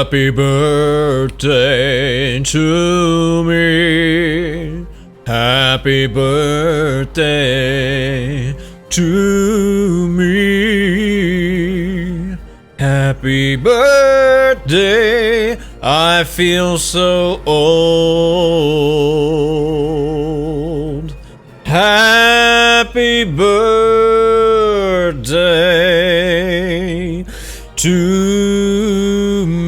Happy birthday to me. Happy birthday to me. Happy birthday. I feel so old. Happy birthday to me.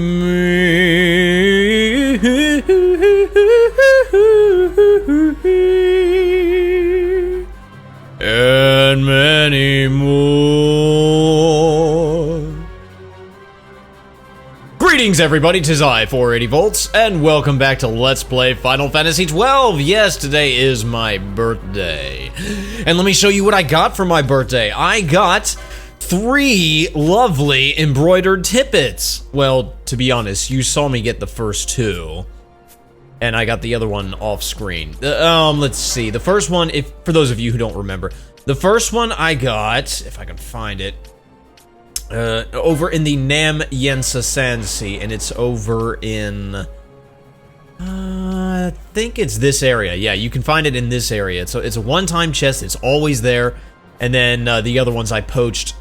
And many more. Greetings everybody, 'tis I, 480 volts, and welcome back to Let's Play Final Fantasy XII. Yes, today is my birthday. And let me show you what I got for my birthday. I got 3 lovely embroidered tippets. Well, to be honest, you saw me get the first 2. And I got the other one off screen. Let's see. The first one, for those of you who don't remember, the first one I got, if I can find it, over in the Nam Yensa Sansi, and it's over in, I think it's this area. Yeah, you can find it in this area. So it's a one-time chest. It's always there. And then the other ones I poached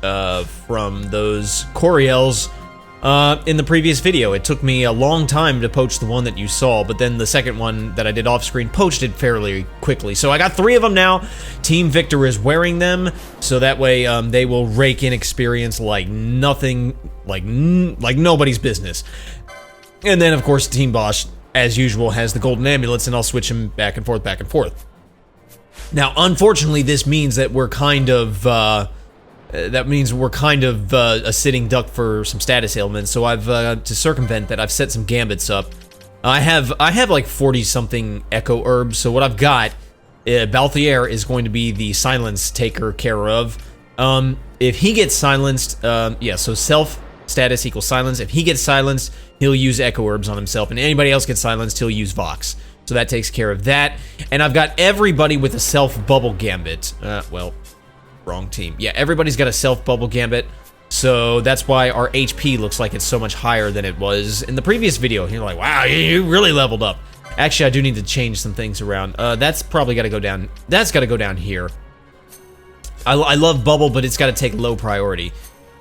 from those Coriels in the previous video. It took me a long time to poach the one that you saw, but then the second one that I did off screen poached it fairly quickly. So I got 3 of them now. Team Victor is wearing them, so that way they will rake in experience like nothing, like nobody's business. And then of course Team Bosch, as usual, has the golden amulets, and I'll switch them back and forth, back and forth. Now, unfortunately, this means that we're kind of a sitting duck for some status ailments. So I've to circumvent that, I've set some gambits up. I have like 40-something echo herbs. So what I've got, Balthier is going to be the silence taker care of. If he gets silenced, yeah. So self status equals silence. If he gets silenced, he'll use echo herbs on himself, and anybody else gets silenced, he'll use Vox. So that takes care of that. And I've got everybody with a self bubble gambit. Well, wrong team. Yeah, everybody's got a self bubble gambit. So that's why our HP looks like it's so much higher than it was in the previous video. You're like, wow, you really leveled up. Actually, I do need to change some things around. That's probably got to go down. That's got to go down here. I love bubble, but it's got to take low priority.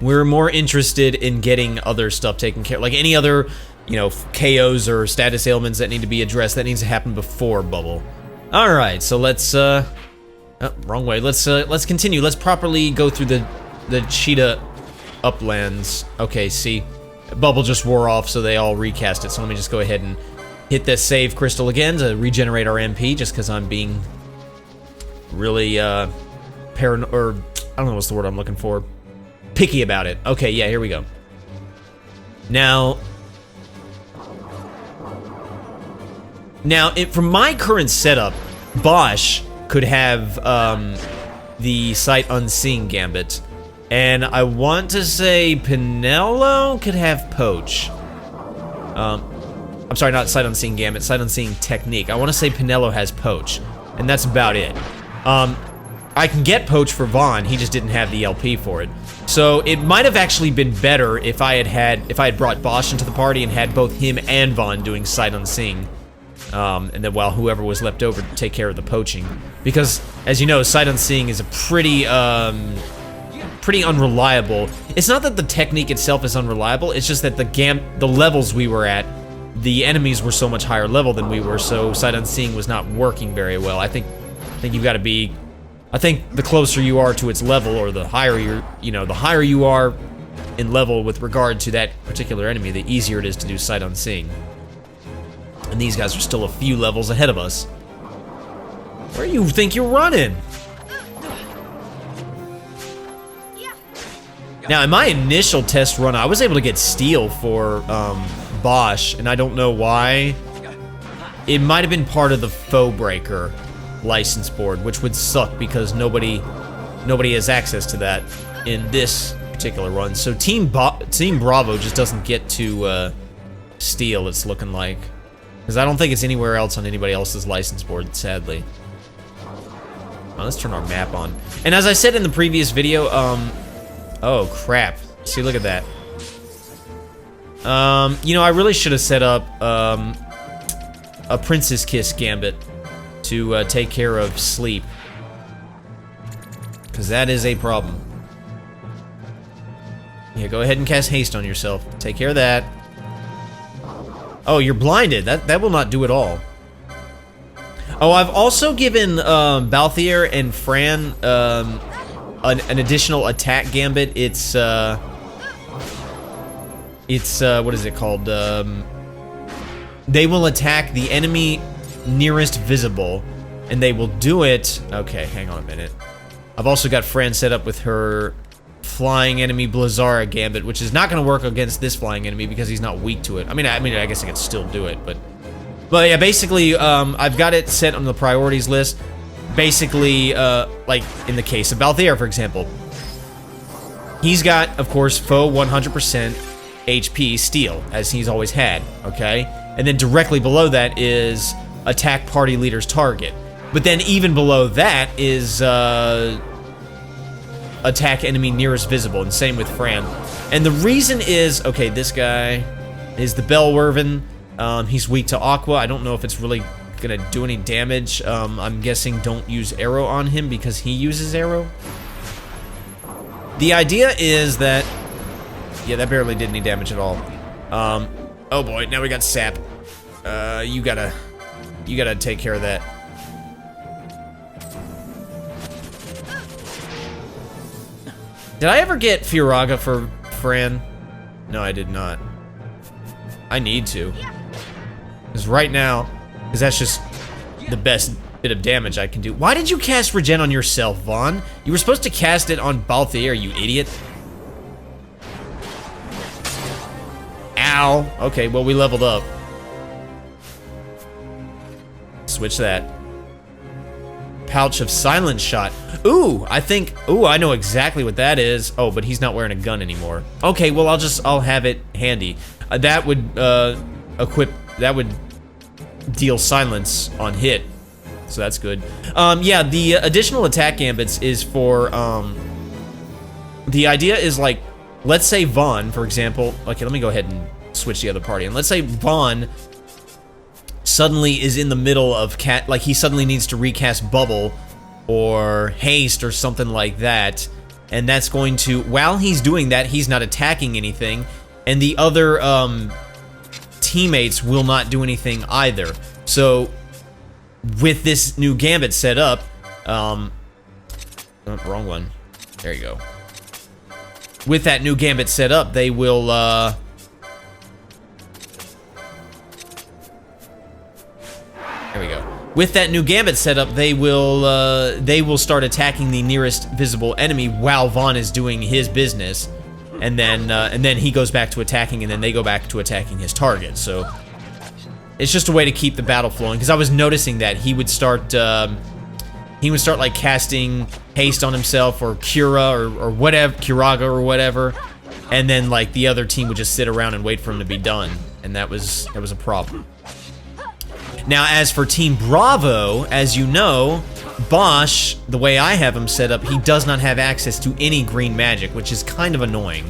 We're more interested in getting other stuff taken care of, like any other, you know, KOs or status ailments that need to be addressed. That needs to happen before bubble. All right, so let's oh, wrong way. Let's continue. Let's properly go through the cheetah uplands. Okay, see, bubble just wore off, so they all recast it. So let me just go ahead and hit this save crystal again to regenerate our MP, just because I'm being really paranoid, or I don't know what's the word I'm looking for. Picky about it. Okay, yeah, here we go. Now, from my current setup, Bosch could have the Sight Unseen Gambit, and I want to say Pinello could have Poach. I'm sorry, not Sight Unseen Gambit, Sight Unseen Technique. I want to say Pinello has Poach, and that's about it. I can get Poach for Vaughn, he just didn't have the LP for it. So it might have actually been better if I had brought Bosch into the party and had both him and Vaughn doing Sight Unseen. And then while whoever was left over to take care of the poaching. Because, as you know, Sight Unseen is a pretty unreliable. It's not that the technique itself is unreliable, it's just that the levels we were at, the enemies were so much higher level than we were, so Sight Unseen was not working very well. I think you've got to be, I think the closer you are to its level, or the higher the higher you are in level with regard to that particular enemy, the easier it is to do Sight Unseen. And these guys are still a few levels ahead of us. Where do you think you're running? Now, in my initial test run, I was able to get steel for Bosch, and I don't know why. It might have been part of the Foe Breaker license board, which would suck because nobody has access to that in this particular run. So Team Bravo just doesn't get to steal, it's looking like. Because I don't think it's anywhere else on anybody else's license board, sadly. Oh, let's turn our map on. And as I said in the previous video, oh crap. See, look at that. You know, I really should have set up a Princess Kiss Gambit to take care of sleep. Because that is a problem. Yeah, go ahead and cast haste on yourself. Take care of that. Oh, you're blinded. That will not do it all. Oh, I've also given Balthier and Fran an additional attack gambit. It's what is it called? They will attack the enemy nearest visible, and they will do it. Okay, hang on a minute. I've also got Fran set up with her flying enemy Blazara gambit, which is not going to work against this flying enemy because he's not weak to it. I mean, I guess I can still do it, but yeah, basically, I've got it set on the priorities list. Basically, like in the case of Balthier, for example, he's got, of course, foe 100% HP steel, as he's always had, okay? And then directly below that is attack party leader's target. But then even below that is attack enemy nearest visible, and same with Fran. And the reason is, okay, this guy is the Bellwerven. He's weak to Aqua. I don't know if it's really gonna do any damage. I'm guessing don't use arrow on him because he uses arrow. The idea is that, yeah, that barely did any damage at all. Oh boy, now we got sap. You gotta take care of that. Did I ever get Firaga for Fran? No, I did not. I need to. Because right now, because that's just the best bit of damage I can do. Why did you cast Regen on yourself, Vaughn? You were supposed to cast it on Balthier, you idiot. Ow. Okay, well, we leveled up. Switch that. Pouch of Silent Shot. Ooh, I know exactly what that is. Oh, but he's not wearing a gun anymore. Okay, well, I'll have it handy. That would that would deal silence on hit. So that's good. Yeah, the additional attack gambits is for, the idea is like, let's say Vaughn, for example. Okay, let me go ahead and switch the other party. And let's say Vaughn suddenly is in the middle of like he suddenly needs to recast Bubble or Haste or something like that. And that's going to, while he's doing that, he's not attacking anything. And the other teammates will not do anything either. So with this new gambit set up, oh, wrong one. There you go. With that new gambit set up, they will, there we go. With that new gambit set up, they will start attacking the nearest visible enemy while Vaughn is doing his business, and then he goes back to attacking, and then they go back to attacking his target. So it's just a way to keep the battle flowing. Because I was noticing that he would start like casting haste on himself or Cura or whatever, Curaga or whatever, and then like the other team would just sit around and wait for him to be done, and that was a problem. Now, as for Team Bravo, as you know, Bosch, the way I have him set up, he does not have access to any green magic, which is kind of annoying.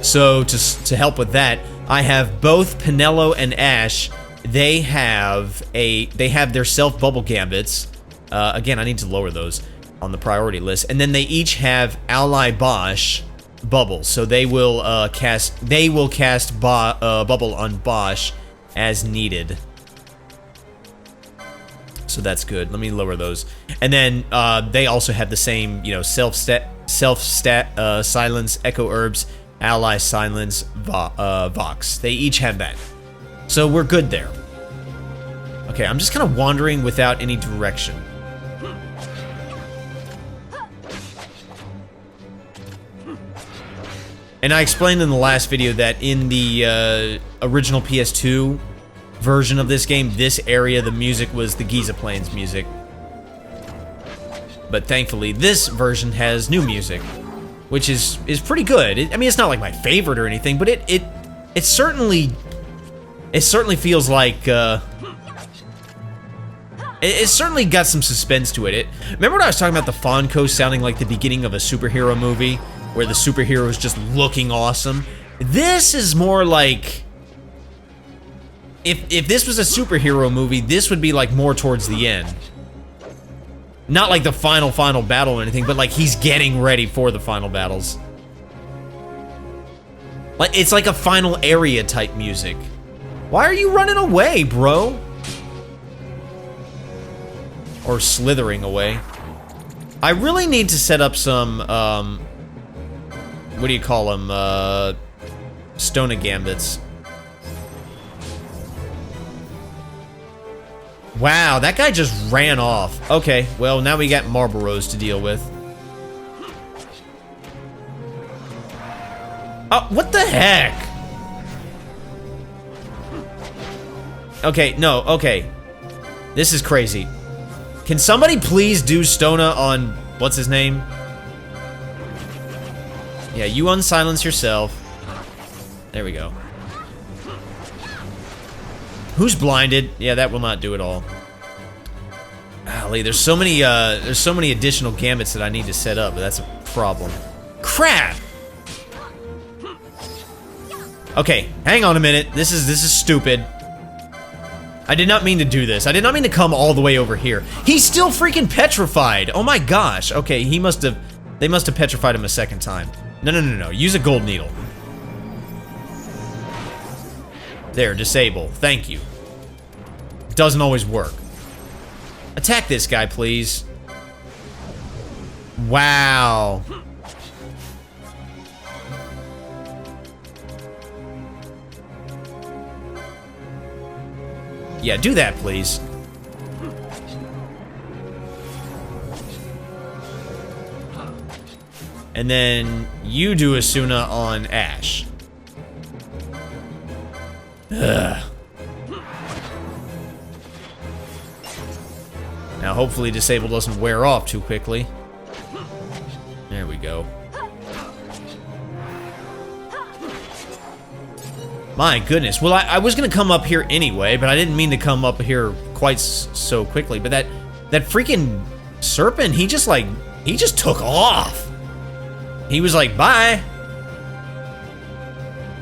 So to help with that, I have both Pinello and Ash. They have their self bubble gambits. Again, I need to lower those on the priority list, and then they each have ally Bosch bubbles. So they will cast bubble on Bosch as needed. So that's good. Let me lower those. And then they also have the same, you know, silence, echo herbs, ally silence, vox. They each have that. So we're good there. Okay, I'm just kind of wandering without any direction. And I explained in the last video that in the original PS2 version of this game, this area, the music was the Giza Plains music. But thankfully, this version has new music, which is pretty good. I mean, it's not like my favorite or anything, but it certainly feels like it certainly got some suspense to it. Remember when I was talking about the Fawn Coast sounding like the beginning of a superhero movie, where the superhero is just looking awesome? This is more like if this was a superhero movie, this would be like more towards the end. Not like the final battle or anything, but like he's getting ready for the final battles. Like it's like a final area type music. Why are you running away, bro? Or slithering away. I really need to set up some, what do you call them? Stona Gambits. Wow, that guy just ran off. Okay, well, now we got Marlboros to deal with. Oh, what the heck? Okay, no, okay. This is crazy. Can somebody please do Stona on... what's his name? Yeah, you unsilence yourself. There we go. Who's blinded? Yeah, that will not do it all. Golly, there's so many additional gambits that I need to set up, but that's a problem. Crap! Okay, hang on a minute. This is stupid. I did not mean to do this. I did not mean to come all the way over here. He's still freaking petrified. Oh my gosh. Okay, they must have petrified him a second time. No. Use a gold needle. There, disable. Thank you. Doesn't always work. Attack this guy, please. Wow. Yeah, do that, please. And then you do Asuna on Ash. Ugh. Now, hopefully, Disable doesn't wear off too quickly. There we go. My goodness. Well, I was gonna come up here anyway, but I didn't mean to come up here quite so quickly. But that freaking serpent, he just took off. He was like, bye.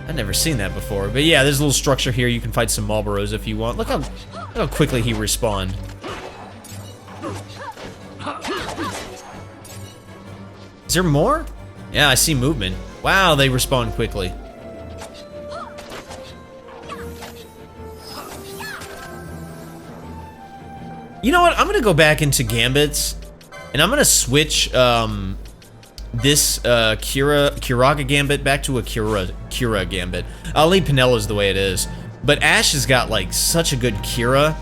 I've never seen that before. But yeah, there's a little structure here. You can fight some Marlboros if you want. Look how quickly he respawned. Is there more? Yeah, I see movement. Wow, they respawn quickly. You know what? I'm gonna go back into Gambits, and I'm gonna switch this Kiraga Gambit back to a Kira Gambit. I'll leave Penella's the way it is, but Ash has got like such a good Kira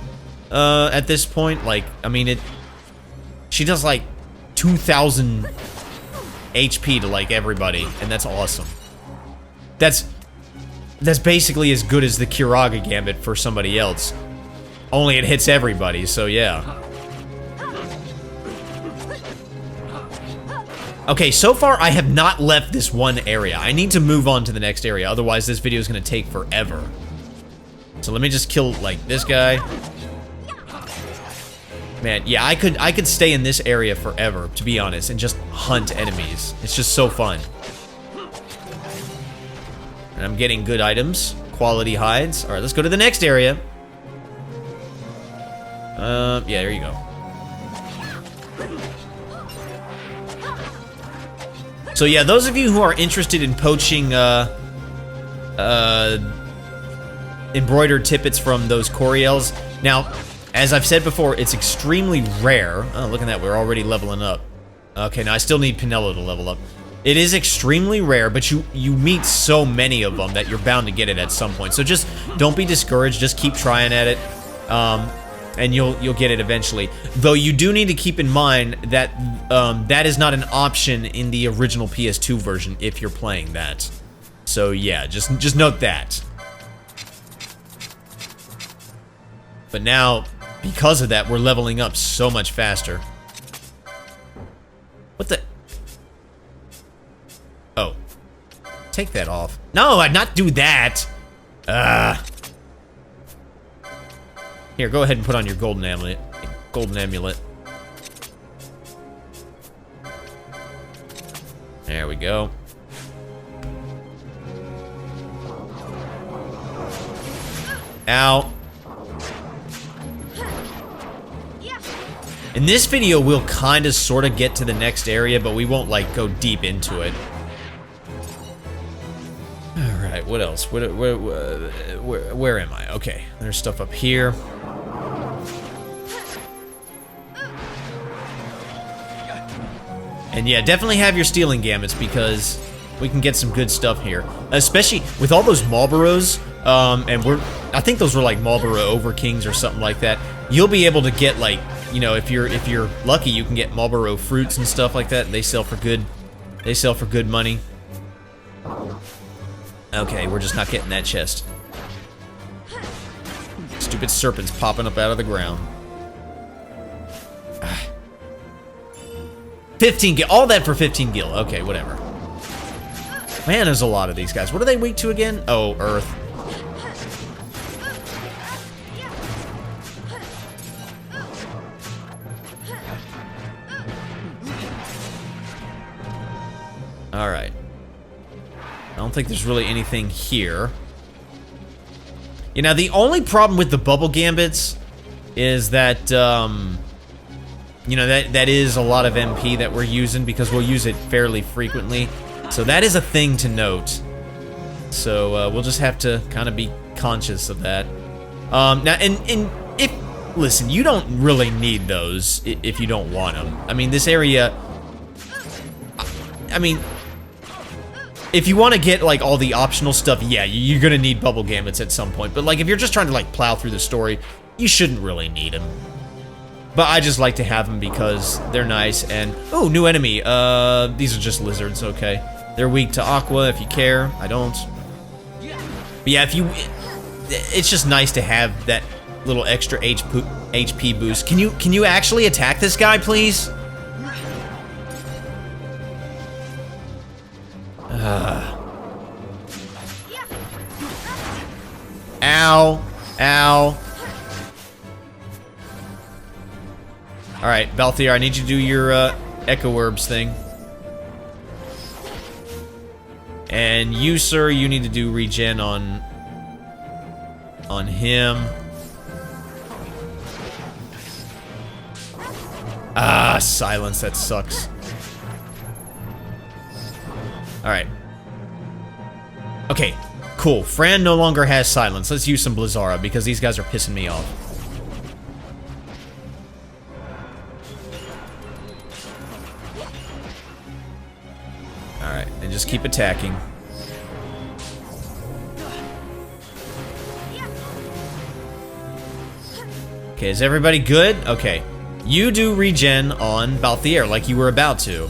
at this point. Like, I mean, she does like 2,000 HP to like everybody, and that's awesome. That's basically as good as the Kiraga Gambit for somebody else. Only it hits everybody, so yeah. Okay, so far I have not left this one area. I need to move on to the next area, otherwise this video is gonna take forever. So let me just kill, like, this guy. Man, yeah, I could stay in this area forever, to be honest, and just hunt enemies. It's just so fun. And I'm getting good items, quality hides. Alright, let's go to the next area. Yeah, there you go. So yeah, those of you who are interested in poaching, embroidered tippets from those Coriels, now, as I've said before, it's extremely rare. Oh, look at that, we're already leveling up. Okay, now I still need Pinello to level up. It is extremely rare, but you meet so many of them that you're bound to get it at some point. So just don't be discouraged, just keep trying at it. And you'll get it eventually. Though you do need to keep in mind that that is not an option in the original PS2 version if you're playing that. So yeah, just note that. But now, because of that, we're leveling up so much faster. What the? Oh. Take that off. No, I'd not do that. Here, go ahead and put on your golden amulet. Golden amulet. There we go. Ow. In this video, we'll kind of sort of get to the next area, but we won't, like, go deep into it. Alright, what else? Where am I? Okay, there's stuff up here. And yeah, definitely have your stealing gambits because we can get some good stuff here. Especially with all those Marlboros, and I think those were like Marlboro Overkings or something like that. You'll be able to get, like, you know, if you're lucky, you can get Marlboro fruits and stuff like that. They sell for good money. Okay, we're just not getting that chest. Stupid serpents popping up out of the ground. 15 gil, all that for 15 gil. Okay, whatever. Man, there's a lot of these guys. What are they weak to again? Oh, earth. Alright. I don't think there's really anything here. You know, the only problem with the bubble gambits is that, you know, that is a lot of MP that we're using because we'll use it fairly frequently. So that is a thing to note. So we'll just have to kind of be conscious of that. Now, and if, listen, you don't really need those if you don't want them. I mean, this area, I mean, if you want to get, like, all the optional stuff, yeah, you're going to need bubble gambits at some point. But, like, if you're just trying to, like, plow through the story, you shouldn't really need them. But I just like to have them because they're nice and... Ooh, new enemy. These are just lizards, okay. They're weak to aqua if you care. I don't. But yeah, if you... It's just nice to have that little extra HP boost. Can you actually attack this guy, please? Ow. Ow. Alright, Balthier, I need you to do your Echo Herbs thing. And you, sir, you need to do regen on him. Ah, silence, that sucks. Alright. Okay, cool. Fran no longer has silence. Let's use some Blizzara because these guys are pissing me off. Alright, and just keep attacking. Okay, is everybody good? Okay. You do regen on Balthier like you were about to.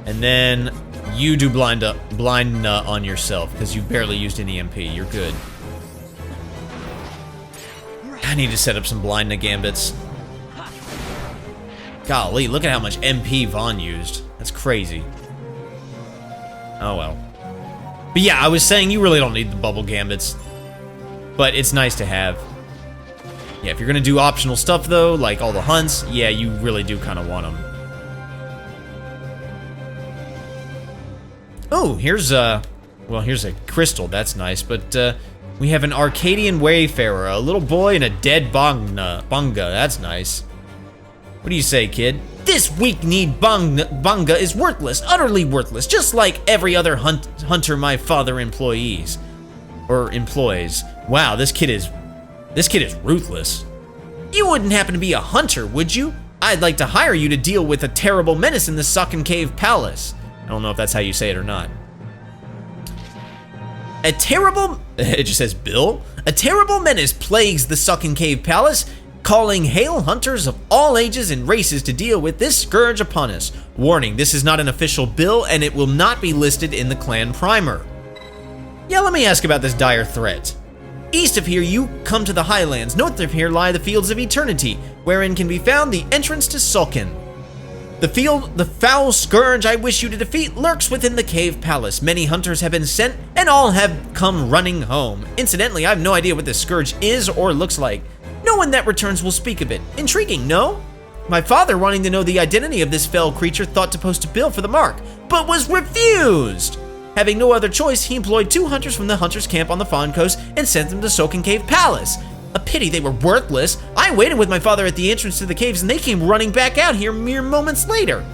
And then you do blind on yourself because you barely used any MP. You're good. I need to set up some blind gambits. Golly, look at how much MP Vaughn used. That's crazy. Oh well. But yeah, I was saying you really don't need the bubble gambits. But it's nice to have. Yeah, if you're gonna do optional stuff though, like all the hunts, yeah, you really do kind of want them. Oh, here's well, here's a crystal, that's nice, but we have an Arcadian Wayfarer, a little boy and a dead Bunga, that's nice. What do you say, kid? This weak-kneed Bunga is worthless, utterly worthless, just like every other hunter my father employs. Wow, this kid is ruthless. You wouldn't happen to be a hunter, would you? I'd like to hire you to deal with a terrible menace in the Sunken Cave Palace. I don't know if that's how you say it or not. A terrible... It just says Bill. A terrible menace plagues the Sunken Cave Palace, calling hail hunters of all ages and races to deal with this scourge upon us. Warning, this is not an official bill and it will not be listed in the clan primer. Yeah, let me ask about this dire threat. East of here you come to the highlands, north of here lie the fields of eternity, wherein can be found the entrance to Sulkin. The foul scourge I wish you to defeat lurks within the cave palace. Many hunters have been sent, and all have come running home. Incidentally, I have no idea what this scourge is or looks like. No one that returns will speak of it. Intriguing, no? My father, wanting to know the identity of this fell creature, thought to post a bill for the mark, but was refused. Having no other choice, he employed 2 hunters from the hunters' camp on the Fawn Coast and sent them to Silken Cave Palace. A pity they were worthless. I waited with my father at the entrance to the caves and they came running back out here mere moments later.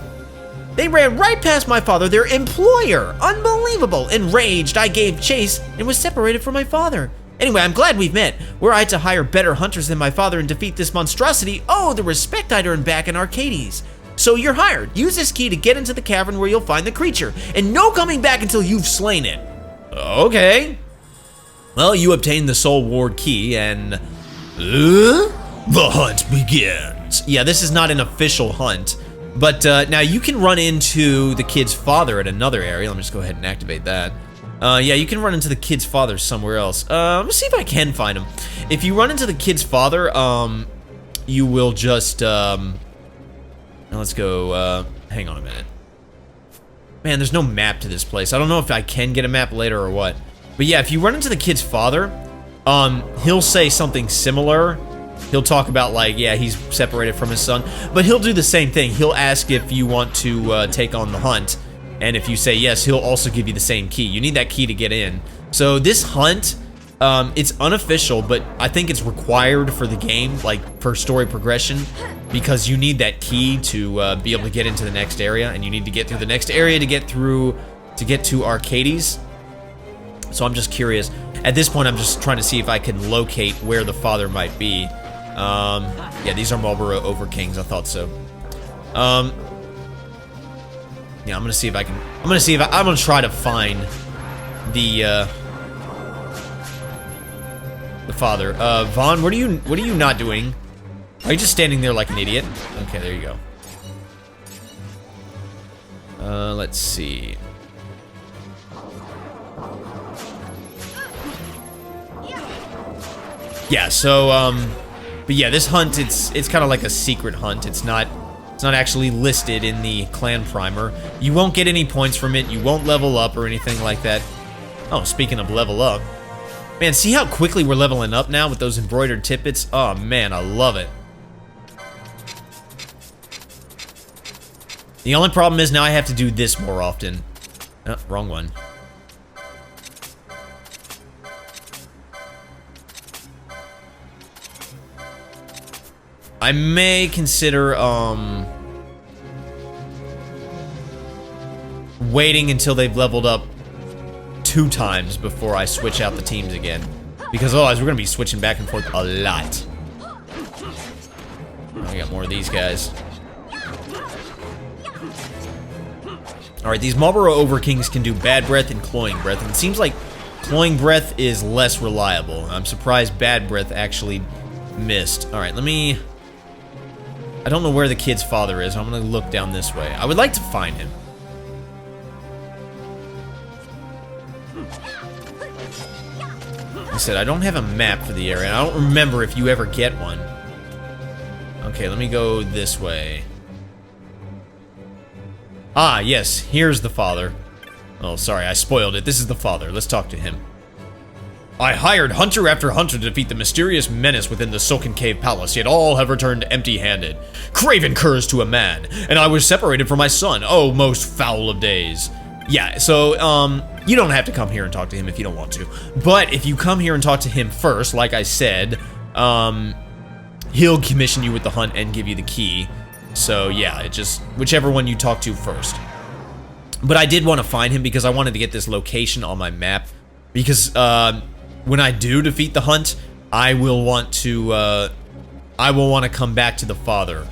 They ran right past my father, their employer. Unbelievable. Enraged, I gave chase and was separated from my father. Anyway, I'm glad we've met. Were I to hire better hunters than my father and defeat this monstrosity, oh, the respect I'd earn back in Arcades. So you're hired. Use this key to get into the cavern where you'll find the creature, and no coming back until you've slain it. Okay. Well, you obtain the Soul Ward key, and the hunt begins. Yeah, this is not an official hunt, but now you can run into the kid's father at another area. Let me just go ahead and activate that. Yeah, you can run into the kid's father somewhere else. Let's see if I can find him. If you run into the kid's father, you will just, let's go, hang on a minute. Man, there's no map to this place. I don't know if I can get a map later or what. But yeah, if you run into the kid's father, he'll say something similar. He'll talk about, like, yeah, he's separated from his son. But he'll do the same thing. He'll ask if you want to take on the hunt. And if you say yes, he'll also give you the same key. You need that key to get in. So this hunt, it's unofficial, but I think it's required for the game, like for story progression, because you need that key to be able to get into the next area, and you need to get through the next area to get to Arcades. So I'm just curious. At this point, I'm just trying to see if I can locate where the father might be. Yeah, these are Marlboro Overkings. I thought so. Yeah, I'm gonna see if I can. I'm gonna try to find the father. Vaughn, what are you not doing? Are you just standing there like an idiot? Okay, there you go. Let's see. Yeah, so but yeah, this hunt, it's kind of like a secret hunt. It's not actually listed in the clan primer. You won't get any points from it. You won't level up or anything like that. Oh, speaking of level up, man, see how quickly we're leveling up now with those embroidered tidbits? Oh man, I love it. The only problem is now I have to do this more often. Oh, wrong one. I may consider, waiting until they've leveled up 2 times before I switch out the teams again. Because otherwise we're gonna be switching back and forth a lot. Oh, I got more of these guys. Alright, these Marlboro Overkings can do Bad Breath and Cloying Breath, and it seems like Cloying Breath is less reliable. I'm surprised Bad Breath actually missed. Alright, I don't know where the kid's father is. I'm gonna look down this way. I would like to find him. Like I said, I don't have a map for the area. I don't remember if you ever get one. Okay, let me go this way. Ah, yes, here's the father. Oh, sorry, I spoiled it. This is the father. Let's talk to him. I hired hunter after hunter to defeat the mysterious menace within the Silken Cave Palace, yet all have returned empty-handed. Craven curs to a man, and I was separated from my son. Oh, most foul of days. Yeah, so, you don't have to come here and talk to him if you don't want to. But if you come here and talk to him first, like I said, he'll commission you with the hunt and give you the key. So, yeah, it just, whichever one you talk to first. But I did want to find him because I wanted to get this location on my map. Because, when I do defeat the hunt, I will want to come back to the father.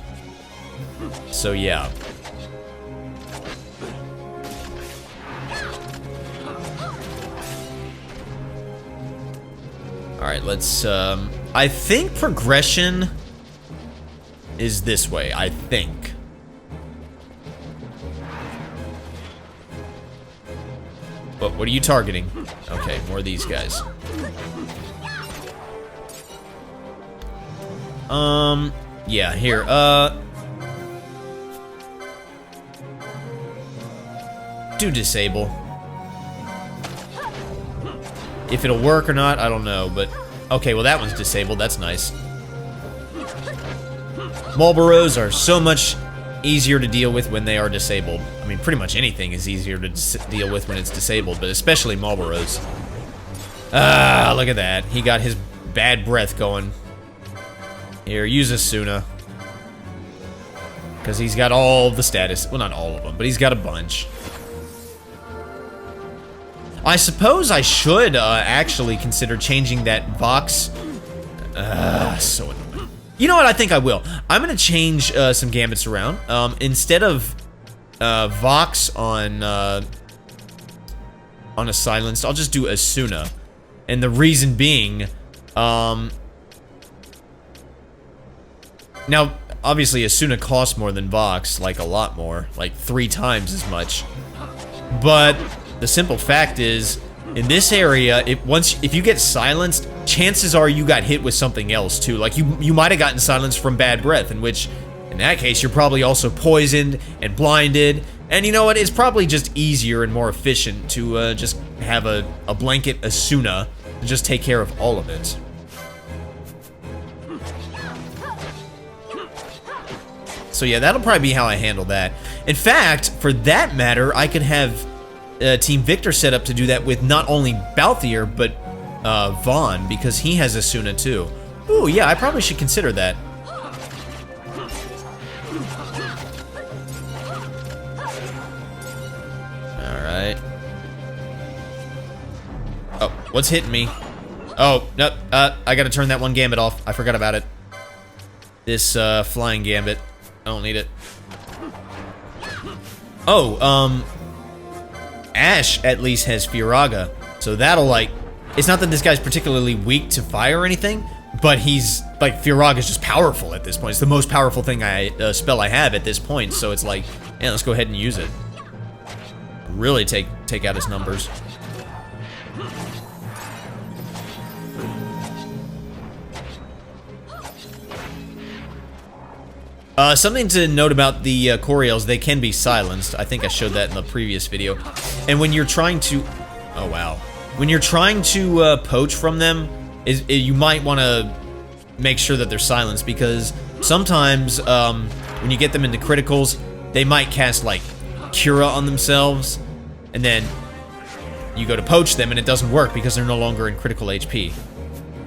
So yeah. Alright, let's, I think progression is this way, I think. But what are you targeting? Okay, more of these guys. Yeah, here, do disable. If it'll work or not, I don't know, but... Okay, well that one's disabled, that's nice. Marlboros are so much easier to deal with when they are disabled. I mean, pretty much anything is easier to deal with when it's disabled, but especially Marlboros. Ah, look at that. He got his bad breath going. Here, use Asuna. Because he's got all the status. Well, not all of them, but he's got a bunch. I suppose I should actually consider changing that Vox. So annoying. You know what? I think I will. I'm going to change some gambits around. Instead of Vox on a silenced, I'll just do Asuna. And the reason being, now, obviously, Asuna costs more than Vox, like a lot more, like 3 times as much. But the simple fact is, in this area, if you get silenced, chances are you got hit with something else too. Like you might have gotten silenced from bad breath, in that case, you're probably also poisoned and blinded. And you know what? It's probably just easier and more efficient to just have a blanket Asuna to just take care of all of it. So yeah, that'll probably be how I handle that. In fact, for that matter, I could have Team Victor set up to do that with not only Balthier, but Vaughn, because he has Asuna too. Ooh, yeah, I probably should consider that. Alright. Oh, what's hitting me? Oh, no, I gotta turn that one gambit off. I forgot about it. This flying gambit. I don't need it. Oh, Ash at least has Firaga, so that'll, like, it's not that this guy's particularly weak to fire or anything, but he's, like, Firaga's just powerful at this point. It's the most powerful thing spell I have at this point, so it's like, yeah, let's go ahead and use it. Really take out his numbers. Something to note about the Coriels, they can be silenced. I think I showed that in the previous video. And when you're trying to... Oh, wow. When you're trying to poach from them, you might want to make sure that they're silenced, because sometimes when you get them into criticals, they might cast, like, Cura on themselves, and then you go to poach them and it doesn't work because they're no longer in critical HP.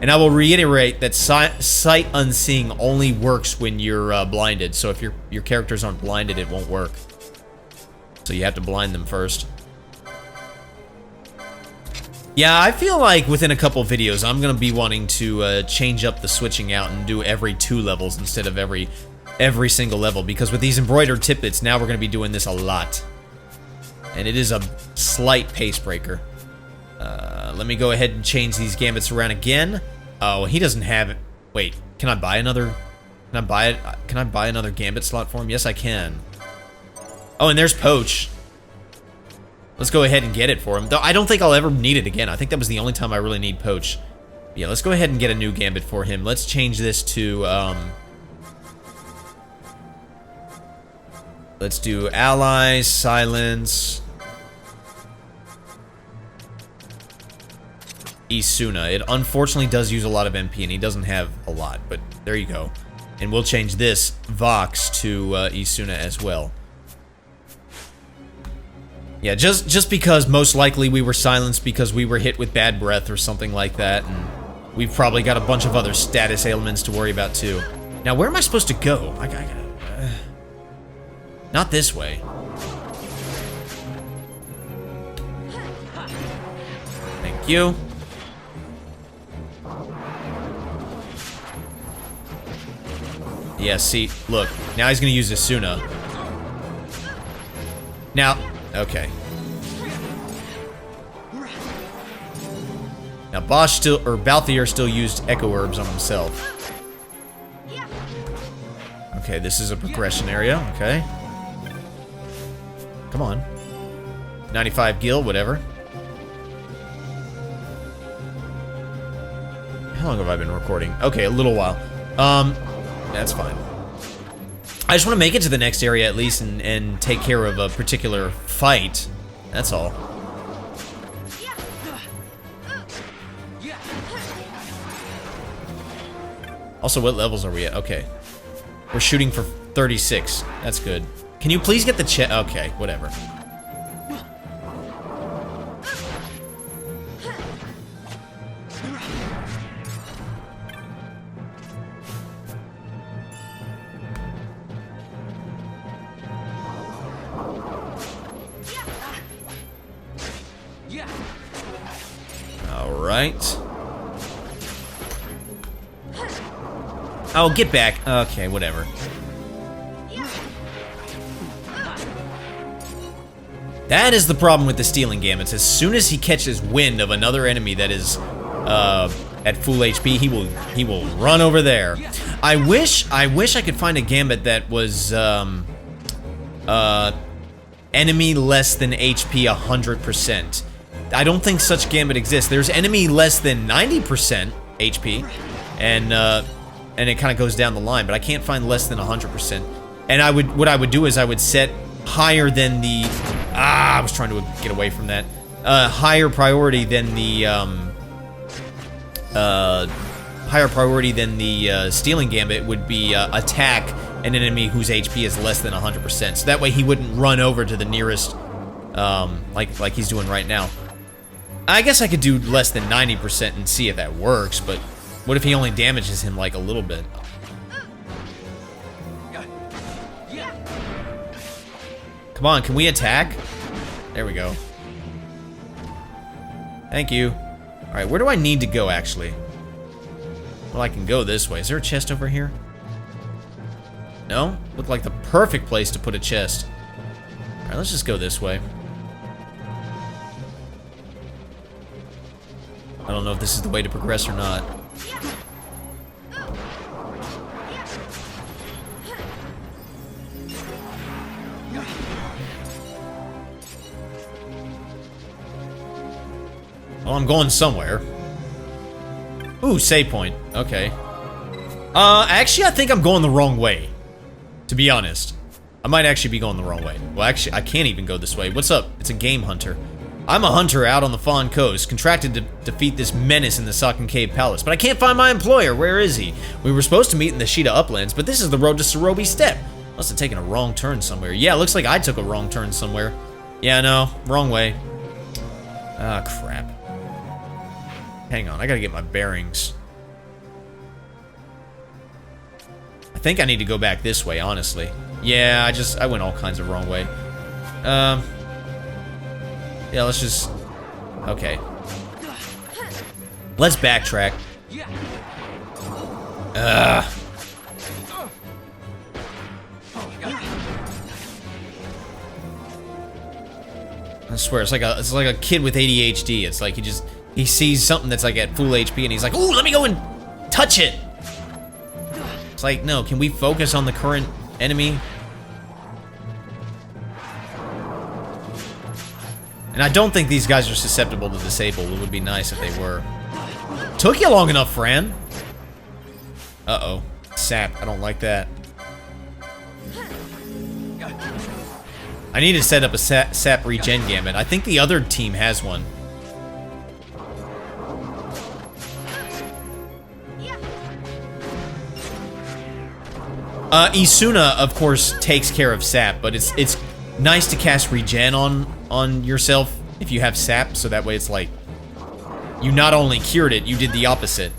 And I will reiterate that Sight Unseeing only works when you're blinded. So if your characters aren't blinded, it won't work. So you have to blind them first. Yeah, I feel like within a couple videos, I'm going to be wanting to change up the switching out and do every 2 levels instead of every single level. Because with these embroidered tippets, now we're going to be doing this a lot. And it is a slight pace breaker. Let me go ahead and change these gambits around again. Oh, he doesn't have it. Wait, can I buy another? Can I buy another gambit slot for him? Yes, I can. Oh, and there's Poach. Let's go ahead and get it for him. Though I don't think I'll ever need it again. I think that was the only time I really need Poach. Yeah, let's go ahead and get a new gambit for him. Let's change this to, let's do allies, silence, Isuna. It unfortunately does use a lot of MP, and he doesn't have a lot, but there you go. And we'll change this Vox to Isuna as well. Yeah, just because most likely we were silenced because we were hit with bad breath or something like that, and we've probably got a bunch of other status ailments to worry about too. Now, where am I supposed to go? I gotta... not this way. Thank you. Yeah, see, look. Now he's gonna use Isuna. Now, okay. Now Balthier still used Echo Herbs on himself. Okay, this is a progression area, okay. Come on. 95 gil, whatever. How long have I been recording? Okay, a little while. That's fine. I just want to make it to the next area at least and take care of a particular fight. That's all. Also, what levels are we at? Okay. We're shooting for 36. That's good. Can you please get the chest? Okay, whatever. Alright. Oh, get back. Okay, whatever. That is the problem with the stealing gambits. As soon as he catches wind of another enemy that is at full HP, he will run over there. I wish I could find a gambit that was enemy less than HP 100%. I don't think such gambit exists. There's enemy less than 90% HP, and it kind of goes down the line. But I can't find less than 100%. And what I would do is I would set higher than the I was trying to get away from that. Higher priority than the stealing gambit would be attack an enemy whose HP is less than 100%. So that way he wouldn't run over to the nearest, like he's doing right now. I guess I could do less than 90% and see if that works, but what if he only damages him like a little bit? Come on, can we attack? There we go. Thank you. Alright, where do I need to go, actually? Well, I can go this way. Is there a chest over here? No? Looked like the perfect place to put a chest. Alright, let's just go this way. I don't know if this is the way to progress or not. Well, I'm going somewhere. Ooh, save point. Okay. Actually, I think I'm going the wrong way. To be honest. I might actually be going the wrong way. Well, actually, I can't even go this way. What's up? It's a game hunter. I'm a hunter out on the Fawn Coast, contracted to defeat this menace in the Socken Cave Palace, but I can't find my employer. Where is he? We were supposed to meet in the Sheeta Uplands, but this is the road to Sarobi Steppe. Must have taken a wrong turn somewhere. Yeah, looks like I took a wrong turn somewhere. Yeah, no, wrong way. Ah, crap. Hang on, I gotta get my bearings. I think I need to go back this way, honestly. Yeah, I went all kinds of wrong way. Yeah, let's just... Okay. Let's backtrack. I swear, it's like a kid with ADHD. It's like he sees something that's like at full HP and he's like, ooh, let me go and touch it. It's like, no, can we focus on the current enemy? And I don't think these guys are susceptible to disable. It would be nice if they were. Took you long enough, Fran. Uh-oh. Sap. I don't like that. I need to set up a sap regen gambit. I think the other team has one. Isuna, of course, takes care of sap, but it's nice to cast regen on yourself if you have sap, so that way it's like you not only cured it, you did the opposite.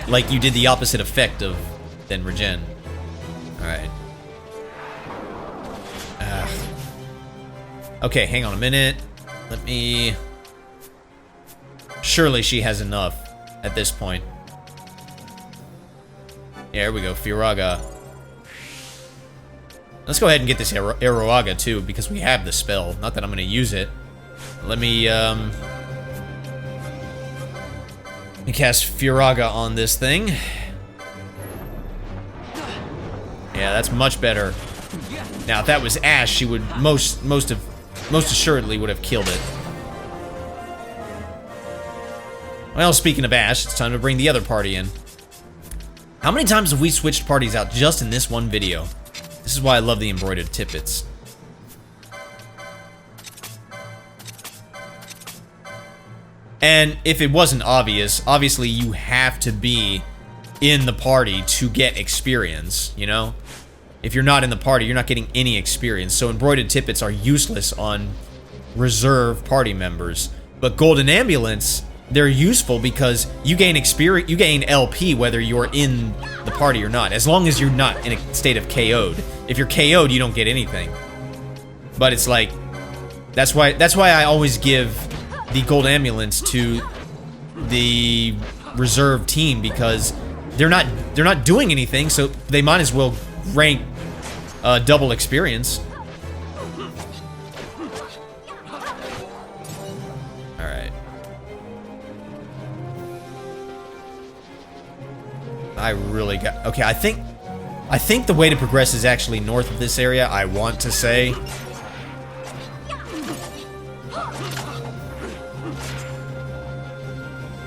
Like you did the opposite effect of than regen. Alright. Okay, hang on a minute. Let me... Surely she has enough at this point. Yeah, here we go, Firaga. Let's go ahead and get this Aroaga too, because we have the spell. Not that I'm gonna use it. Let me cast Firaga on this thing. Yeah, that's much better. Now, if that was Ash, she would most assuredly would have killed it. Well, speaking of Ash, it's time to bring the other party in. How many times have we switched parties out just in this one video? This is why I love the embroidered tippets. And if it wasn't obvious, obviously you have to be in the party to get experience, you know? if you're not in the party, you're not getting any experience. So embroidered tippets are useless on reserve party members. But golden ambulance, they're useful because you gain experience, you gain LP whether you're in the party or not, as long as you're not in a state of KO'd. If you're KO'd, you don't get anything. But it's like, that's why I always give the gold ambulance to the reserve team, because they're not doing anything, so they might as well rank double experience. All right. I really got okay. I think the way to progress is actually north of this area. I want to say.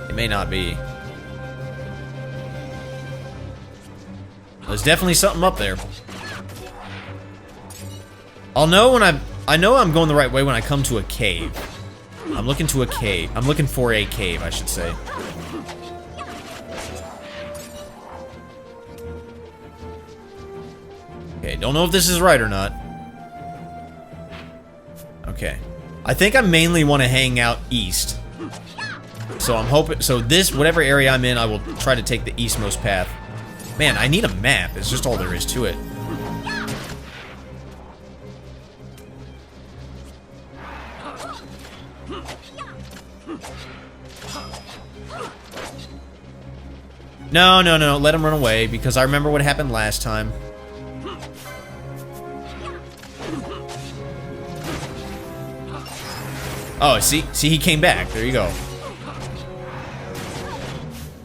It may not be. There's definitely something up there. I'll know when I know I'm going the right way when I come to a cave. I'm looking to a cave. I'm looking for a cave, I should say. Okay, don't know if this is right or not. Okay. I think I mainly want to hang out east. So I'm hoping, so this, whatever area I'm in, I will try to take the eastmost path. Man, I need a map. It's just all there is to it. No, no, no. Let him run away, because I remember what happened last time. Oh, see, he came back. There you go.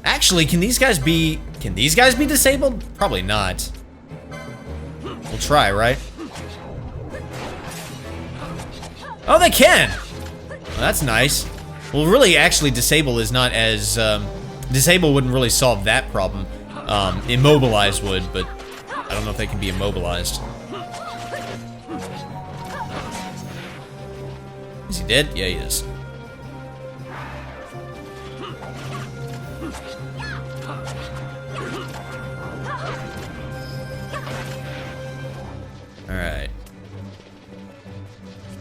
Actually, can these guys be disabled? Probably not. We'll try, right? Oh, they can! Well, that's nice. Well, really, actually, disable is not as, disable wouldn't really solve that problem. Immobilize would, but I don't know if they can be immobilized. Is he dead? Yeah, he is. Alright.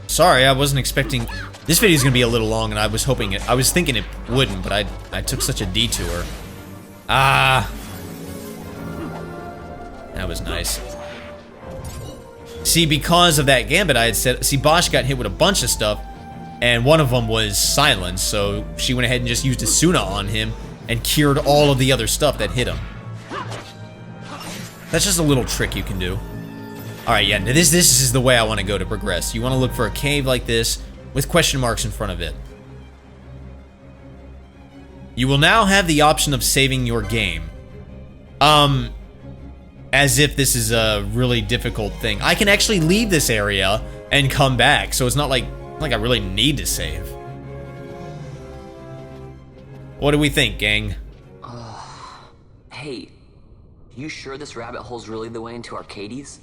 Sorry, I wasn't expecting... This video's gonna be a little long, and I was thinking it wouldn't, but I took such a detour. Ah. That was nice. See, because of that gambit I had said... See, Bosch got hit with a bunch of stuff, and one of them was silence, so she went ahead and just used Asuna on him and cured all of the other stuff that hit him. That's just a little trick you can do. Alright, yeah, this is the way I want to go to progress. You want to look for a cave like this with question marks in front of it. You will now have the option of saving your game. As if this is a really difficult thing. I can actually leave this area and come back, so it's not like I really need to save. What do we think, gang? Hey, you sure this rabbit hole's really the way into Arcades?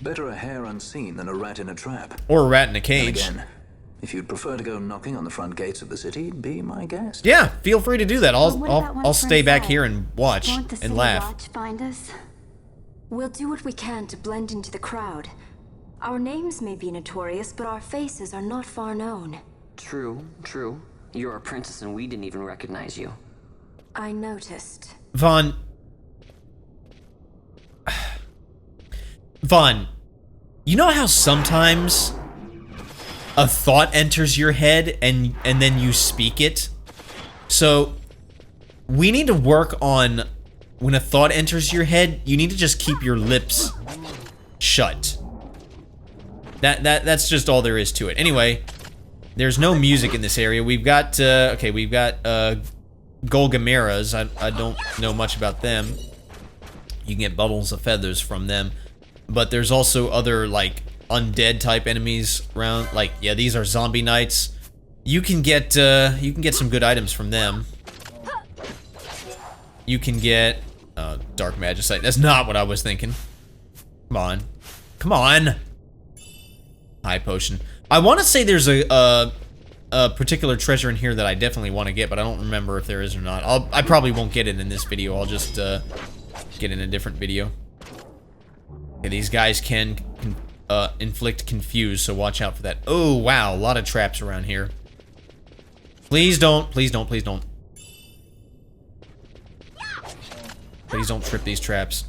Better a hare unseen than a rat in a trap. Or a rat in a cage. And again, if you'd prefer to go knocking on the front gates of the city, be my guest. Yeah, feel free to do that. I'll stay back here and watch and laugh. Watch find us? We'll do what we can to blend into the crowd. Our names may be notorious, but our faces are not far known. True, true. You're a princess and we didn't even recognize you. I noticed. Vaughn, you know how sometimes a thought enters your head and then you speak it? So, we need to work on when a thought enters your head, you need to just keep your lips shut. That's just all there is to it. Anyway, there's no music in this area. We've got, okay, we've got, Golgameras. I don't know much about them. You can get bubbles of feathers from them. But there's also other, like, undead type enemies around. Like, yeah, these are zombie knights. You can get some good items from them. You can get, dark magicite. That's not what I was thinking. Come on. Come on! High potion. I want to say there's a particular treasure in here that I definitely want to get, but I don't remember if there is or not. I probably won't get it in this video. I'll just, get in a different video. Okay, these guys can inflict confuse, so watch out for that. Oh, wow, a lot of traps around here. Please don't, please don't, please don't. Please don't trip these traps.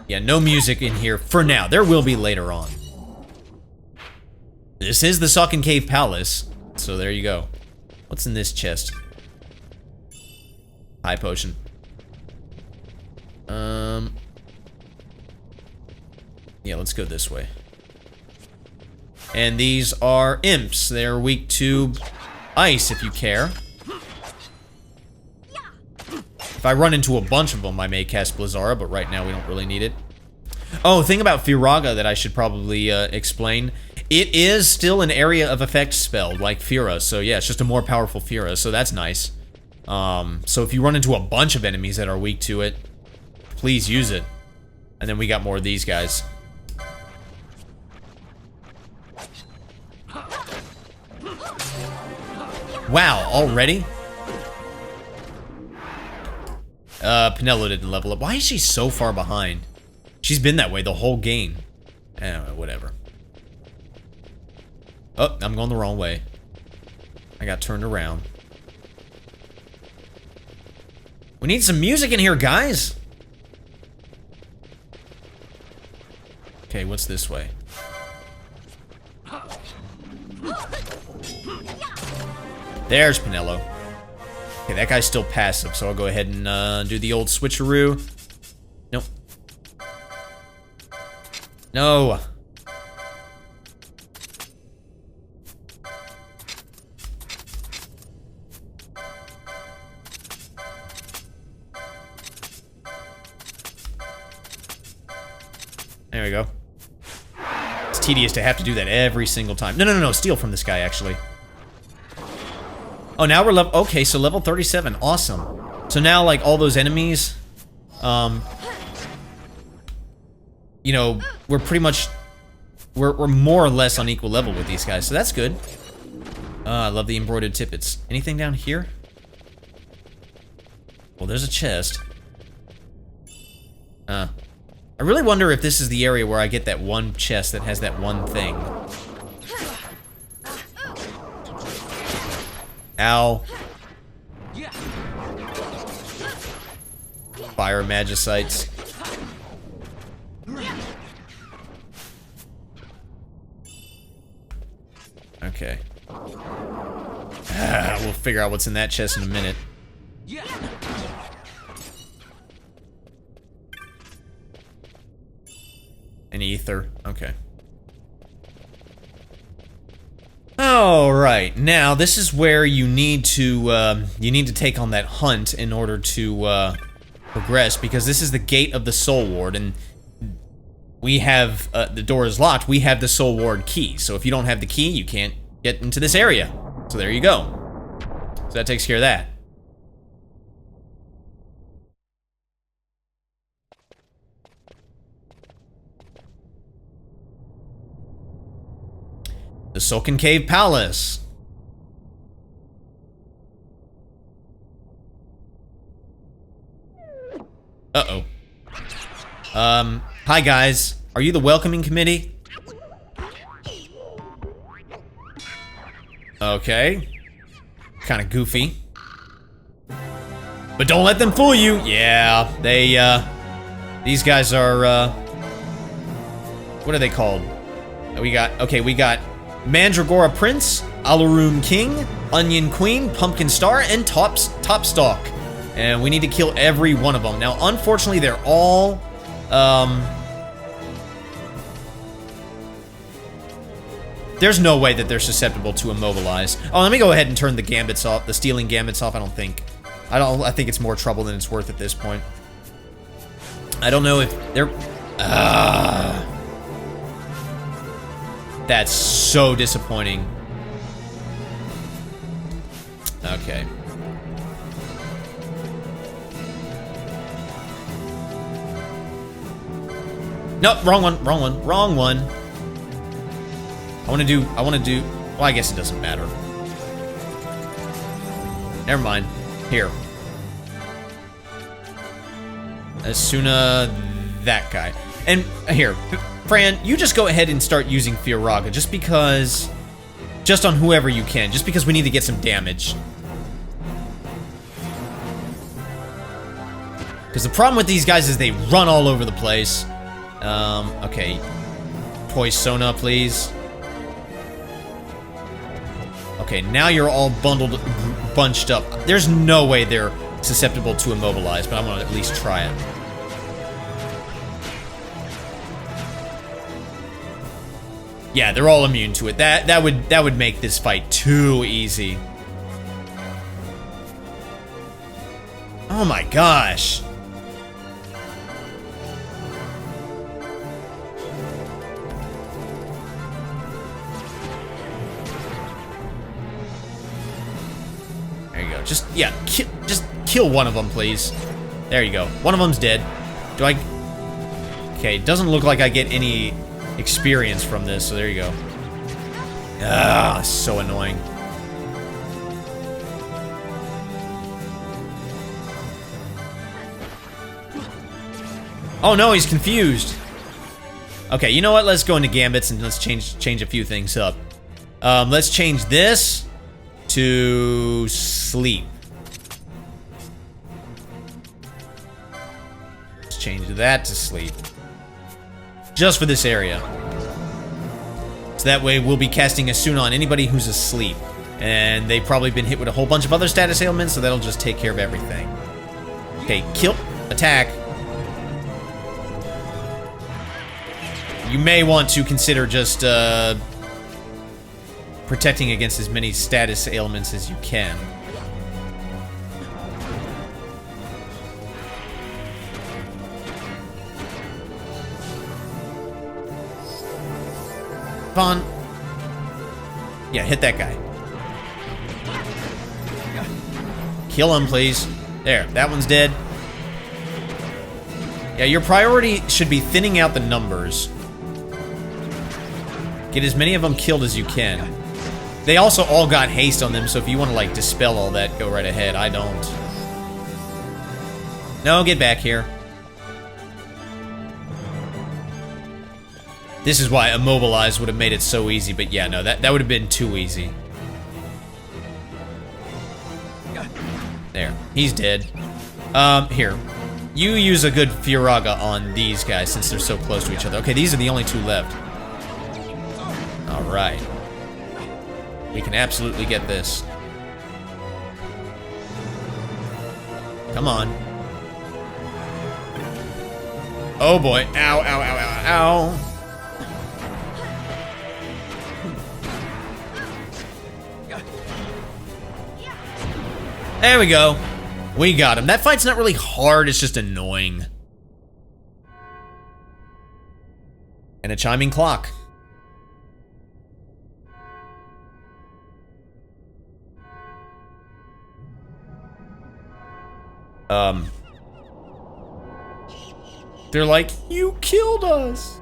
Yeah, no music in here for now. There will be later on. This is the Sunken Cave Palace, so there you go. What's in this chest? High potion. Yeah, let's go this way. And these are imps. They're weak to ice, if you care. If I run into a bunch of them, I may cast Blizzara, but right now we don't really need it. Oh, thing about Firaga that I should probably explain. It is still an area of effect spell, like Fira. So yeah, it's just a more powerful Fira, so that's nice. So if you run into a bunch of enemies that are weak to it, please use it. And then we got more of these guys. Wow, already? Pinello didn't level up. Why is she so far behind? She's been that way the whole game. Anyway, whatever. Oh, I'm going the wrong way. I got turned around. We need some music in here, guys! Okay, what's this way? There's Pinello. Okay, that guy's still passive, so I'll go ahead and do the old switcheroo. Nope. No! There we go. It's tedious to have to do that every single time. No, no, no, no, steal from this guy, actually. Oh, now we're level... Okay, so level 37. Awesome. So now, like, all those enemies... you know, we're pretty much... We're more or less on equal level with these guys, so that's good. I love the embroidered tippets. Anything down here? Well, there's a chest. I really wonder if this is the area where I get that one chest that has that one thing. Ow. Fire magicites. Okay. We'll figure out what's in that chest in a minute. An ether. Okay. Alright, now this is where you need to take on that hunt in order to progress, because this is the gate of the Soul Ward, and we have, the door is locked, we have the Soul Ward key, so if you don't have the key, you can't get into this area. So there you go. So that takes care of that. The Sunken Cave Palace. Uh-oh. Hi guys. Are you the welcoming committee? Okay. Kind of goofy. But don't let them fool you. Yeah, they, these guys are, what are they called? We got Mandragora Prince, Alaroon King, Onion Queen, Pumpkin Star, and Top Stalk. And we need to kill every one of them. Now, unfortunately, they're all, there's no way that they're susceptible to immobilize. Oh, let me go ahead and turn the gambits off, the stealing gambits off. I think it's more trouble than it's worth at this point. I don't know if they're, that's so disappointing. Okay. Nope, wrong one. I wanna do, well, I guess it doesn't matter. Never mind. Here. Asuna, that guy. And here, Fran, you just go ahead and start using Firaga, just because... Just on whoever you can, just because we need to get some damage. Because the problem with these guys is they run all over the place. Okay. Poisona, please. Okay, now you're all bunched up. There's no way they're susceptible to immobilize, but I'm gonna at least try it. Yeah, they're all immune to it. That would make this fight too easy. Oh my gosh. There you go. Just, yeah, just kill one of them, please. There you go. One of them's dead. Do I... Okay, doesn't look like I get any experience from this, so there you go. Ah, so annoying. Oh no, he's confused. Okay, you know what? Let's go into gambits and let's change a few things up. Let's change this to sleep. Let's change that to sleep. Just for this area. So that way we'll be casting Asuna on anybody who's asleep. And they've probably been hit with a whole bunch of other status ailments, so that'll just take care of everything. Okay, kill, attack. You may want to consider just protecting against as many status ailments as you can. Vaughn. Yeah, hit that guy. Kill him, please. There, that one's dead. Yeah, your priority should be thinning out the numbers. Get as many of them killed as you can. They also all got haste on them, so if you want to, like, dispel all that, go right ahead. I don't. No, get back here. This is why Immobilize would have made it so easy, but yeah, no, that would have been too easy. There, he's dead. Here. You use a good Firaga on these guys since they're so close to each other. Okay, these are the only two left. Alright. We can absolutely get this. Come on. Oh boy. Ow, ow, ow, ow, ow. There we go. We got him. That fight's not really hard, it's just annoying. And a chiming clock. They're like, you killed us.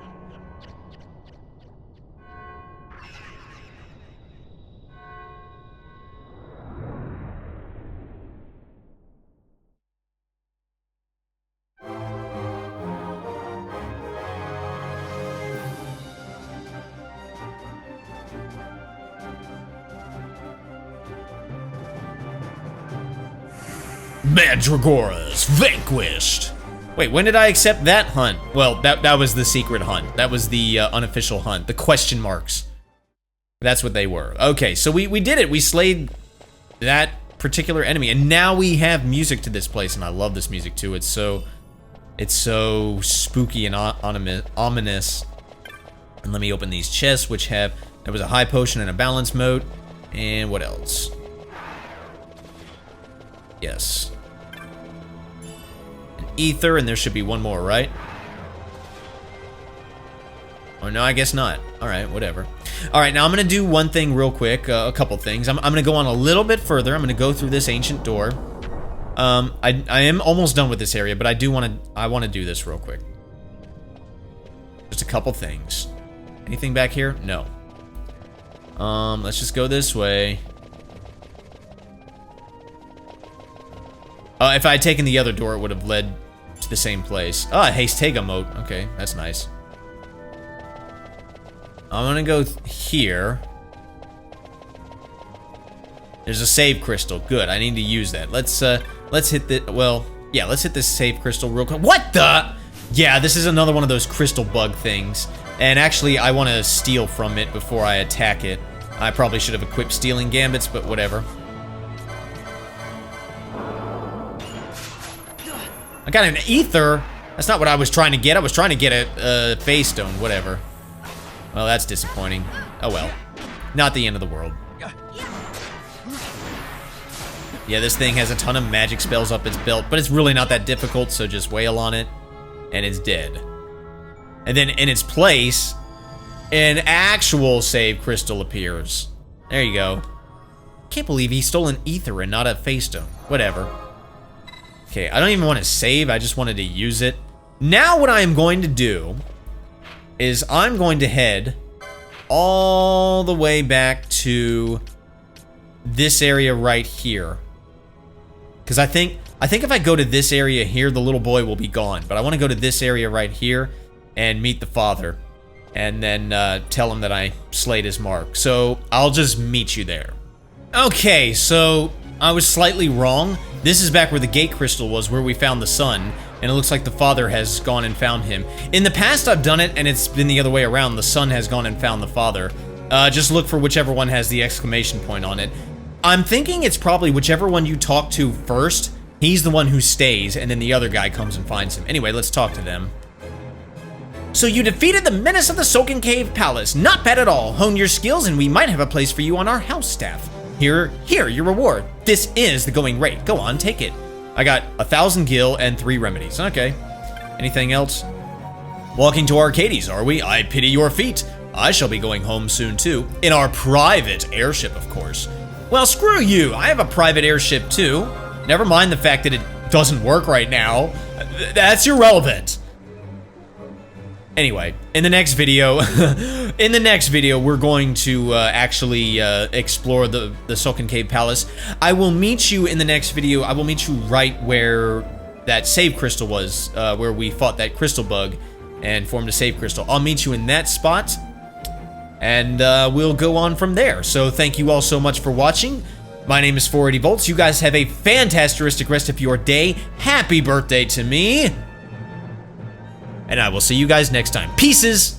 Mandragoras vanquished. Wait, when did I accept that hunt? Well, that was the secret hunt. That was the unofficial hunt. The question marks. That's what they were. Okay, so we did it. We slayed that particular enemy, and now we have music to this place, and I love this music too. It's so spooky and ominous. And let me open these chests, which have there was a high potion and a balance mote, and what else? Yes. An ether, and there should be one more, right? Oh, no, I guess not. Alright, whatever. Alright, now I'm going to do one thing real quick, a couple things. I'm going to go on a little bit further. I'm going to go through this ancient door. I am almost done with this area, but I want to do this real quick. Just a couple things. Anything back here? No. Let's just go this way. If I had taken the other door, it would have led to the same place. Ah, HEDGEHOG mode. Okay, that's nice. I'm gonna go here. There's a save crystal. Good, I need to use that. Let's hit the, well, yeah, let's hit this save crystal real quick. What the? Yeah, this is another one of those crystal bug things. And actually, I want to steal from it before I attack it. I probably should have equipped stealing gambits, but whatever. I got an ether. That's not what I was trying to get. I was trying to get a phase stone, whatever. Well, that's disappointing. Oh well. Not the end of the world. Yeah, this thing has a ton of magic spells up its belt, but it's really not that difficult, so just wail on it, and it's dead. And then in its place, an actual save crystal appears. There you go. Can't believe he stole an ether and not a phase stone. Whatever. Okay, I don't even want to save, I just wanted to use it. Now what I am going to do is I'm going to head all the way back to this area right here. Because I think if I go to this area here, the little boy will be gone. But I want to go to this area right here and meet the father. And then tell him that I slayed his mark. So I'll just meet you there. Okay, so I was slightly wrong. This is back where the gate crystal was, where we found the son. And it looks like the father has gone and found him. In the past, I've done it, and it's been the other way around. The son has gone and found the father. Just look for whichever one has the exclamation point on it. I'm thinking it's probably whichever one you talk to first, he's the one who stays, and then the other guy comes and finds him. Anyway, let's talk to them. So you defeated the menace of the Sunken Cave Palace. Not bad at all. Hone your skills, and we might have a place for you on our house staff. Here, your reward. This is the going rate. Go on, take it. I got 1,000 gil and 3 remedies. Okay. Anything else? Walking to Arcades, are we? I pity your feet. I shall be going home soon, too. In our private airship, of course. Well, screw you. I have a private airship, too. Never mind the fact that it doesn't work right now. That's irrelevant. Anyway, in the next video, we're going to actually explore the Sunken Cave Palace. I will meet you in the next video. I will meet you right where that save crystal was, where we fought that crystal bug and formed a save crystal. I'll meet you in that spot, and we'll go on from there. So thank you all so much for watching. My name is 480 Volts. You guys have a fantastic rest of your day. Happy birthday to me. And I will see you guys next time. Pieces!